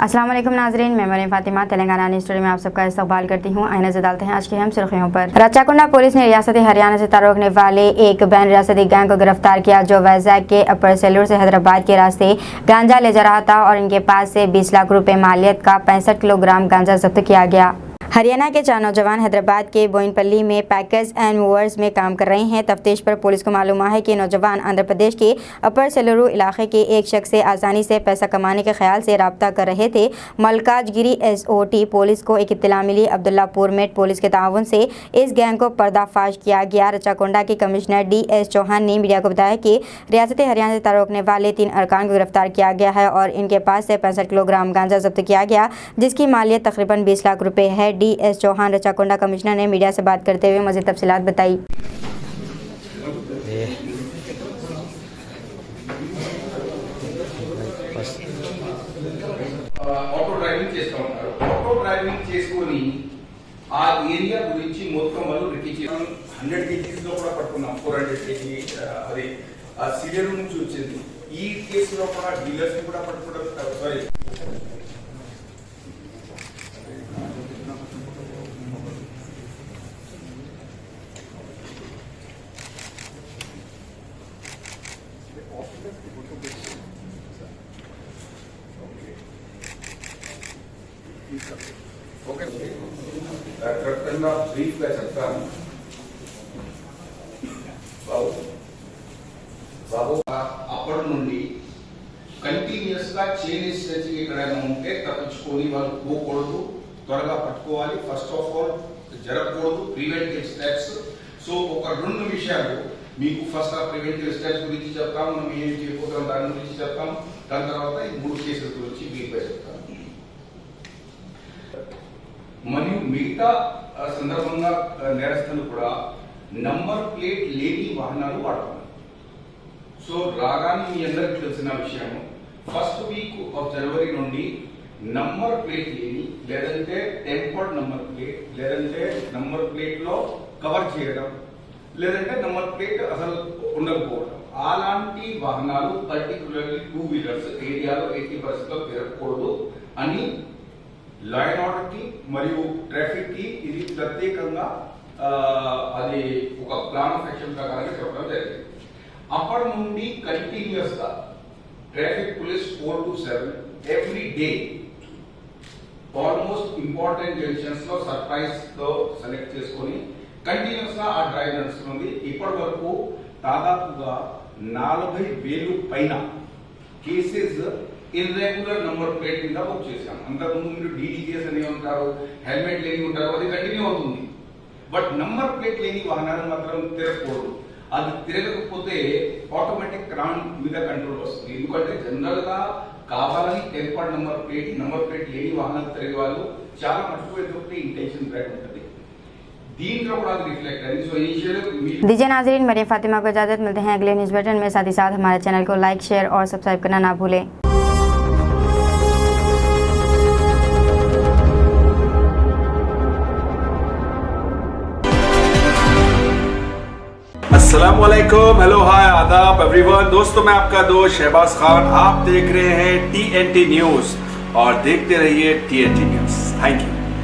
अस्सलाम वालेकुम नाजरीन, मैं मरीम फातिमा तेलंगाना न्यूज़ स्टूडियो में आप सबका इस्तकबाल करती हूँ। आइए नजर डालते हैं आज की अहम सुर्खियों पर। रचाकुंडा पुलिस ने रियासती हरियाणा से ताल्लुक रखने वाले एक बैन रियासती गैंग को गिरफ्तार किया जो वैजाग के अपर सेलूर से हैदराबाद के रास्ते गांजा ले जा रहा था और इनके पास से 20 लाख रुपए मालियत का 65 किलोग्राम गांजा जब्त किया गया। हरियाणा के 4 नौजवान हैदराबाद के बोइनपल्ली में पैकेज एंड मूवर्स में काम कर रहे हैं। तफ्तीश पर पुलिस को मालूम है कि नौजवान आंध्र प्रदेश के अपर सेलूरू इलाके के एक शख्स से आसानी से पैसा कमाने के ख्याल से रब्ता कर रहे थे। मलकाजगिरी SOT पुलिस को एक इत्तला मिली। अब्दुल्लापुर मेट पुलिस के ताउन से इस गैंग को पर्दाफाश किया गया। रचाकुंडा के कमिश्नर DS चौहान ने मीडिया को बताया कि रियासती हरियाणा से ताल्लुक रखने वाले 3 अरकान को गिरफ्तार किया गया है और इनके पास से 65 किलोग्राम गांजा जब्त किया गया, जिसकी मालियत तकरीबन 20 लाख रुपए है। DS चौहान रचाकुंडा कमिश्नर ने मीडिया से बात करते हुए मज़ीद तफसीलात बताई। ఆటో డ్రైవింగ్ చేసుకొని ఆ ఏరియా గురించి మొత్తం వాళ్ళు రికీచి 100 kgs లో కూడా పట్టుకున్నాం. 400 kg అది ఆ సీరియల్ నుంచి వచ్చింది. ఈ కేసులో కూడా డీలర్స్ ని కూడా పట్టుకోవడం సారీ ఓకే ఖచ్చితంగా బ్రీఫ్ గా చెప్తాను. బాబు అప్పటి నుండి కంటిన్యూస్ గా చైన్ స్ట్రెచ్ ఎక్కడైనా ఉంటే తప్పించుకొని వాళ్ళు పోకూడదు, త్వరగా పట్టుకోవాలి. ఫస్ట్ ఆఫ్ ఆల్ జరగకూడదు, ప్రివెంటివ్ స్టెప్స్. సో ఒక 2 విషయాలు మీకు ఫస్ట్ ఆ ప్రివెంటివ్ స్టెప్స్ గురించి చెప్తాం, మనం ఏం చేయకపోతాం దాని గురించి చెప్తాం. దాని తర్వాత ఈ 3 కేసుల గురించి బ్రీఫ్ గా చెప్తాం. మరియు మిగతా సందర్భంగా నేరస్తులు కూడా నంబర్ ప్లేట్ లేని వాహనాలు వాడుతున్నారు. సో రాగానే మీ అందరికి తెలిసిన విషయం, ఫస్ట్ వీక్ ఆఫ్ జనవరి నుండి నంబర్ ప్లేట్ లేని లేదంటే టెంపర్డ్ నంబర్ ప్లేట్ లేదంటే నంబర్ ప్లేట్ లో కవర్ చేయడం లేదంటే నంబర్ ప్లేట్ అసలు ఉండకపోవడం అలాంటి వాహనాలు పర్టికులర్లీ 2 వీలర్స్ ఏరియాలో 80% తిరగకూడదు అని లా అండ్ ఆర్డర్ కి మరియు ట్రాఫిక్ కి ఇది ప్రత్యేకంగా అది ఒక ప్లాన్ ఆఫ్ యాక్షన్ ప్రకారంగా చెప్పడం జరిగింది. అప్పటి నుండి కంటిన్యూస్ గా traffic police 4 to 7 every day almost important junctions లో సర్ప్రైజ్ తో సెలెక్ట్ చేసుకొని కంటిన్యూస్ గా ఆ డ్రైవ్ నడుస్తుంది. ఇప్పటి వరకు దాదాపుగా 40,000 పైన కేసెస్ ఇర్రెగ్యులర్ నంబర్ ప్లేట్ కింద బుక్ చేశాం. అంతకుముందు మీరు DDGS అని ఉంటారు, హెల్మెట్ లేని ఉంటారు, అది కంటిన్యూ అవుతుంది. బట్ నంబర్ ప్లేట్ లేని వాహనాలు మాత్రం తిరగకూడదు. అది తిరగకపోతే ఆటోమేటిక్ క్రౌన్ మీద కంట్రోల్ వస్తుంది. ఎందుకంటే జనరల్ గా కావాలని టెంపర్డ్ నంబర్ ప్లేట్ లేని వాహనాలు తిరిగే వాళ్ళు చాలా మటుకు ఎదుగుతే ఇంటెన్షన్ బ్రేక్ ఉంటుంది. దీంట్లో కూడా అది రిఫ్లెక్ట్ అయింది. సో ఇనిషియల్ दीजिए नाजरीन, मरीम फातिमा को इजाजत, मिलते हैं अगले न्यूज़ बुलेटिन में। साथ ही साथ हमारे चैनल को लाइक, शेयर और सब्सक्राइब करना ना भूलें। अस्सलाम वालेकुम, हेलो, हाय, आदाब एवरीवन। दोस्तों मैं आपका दोस्त शहबाज खान, आप देख रहे हैं TNT न्यूज और देखते रहिए TNT न्यूज। Thank you.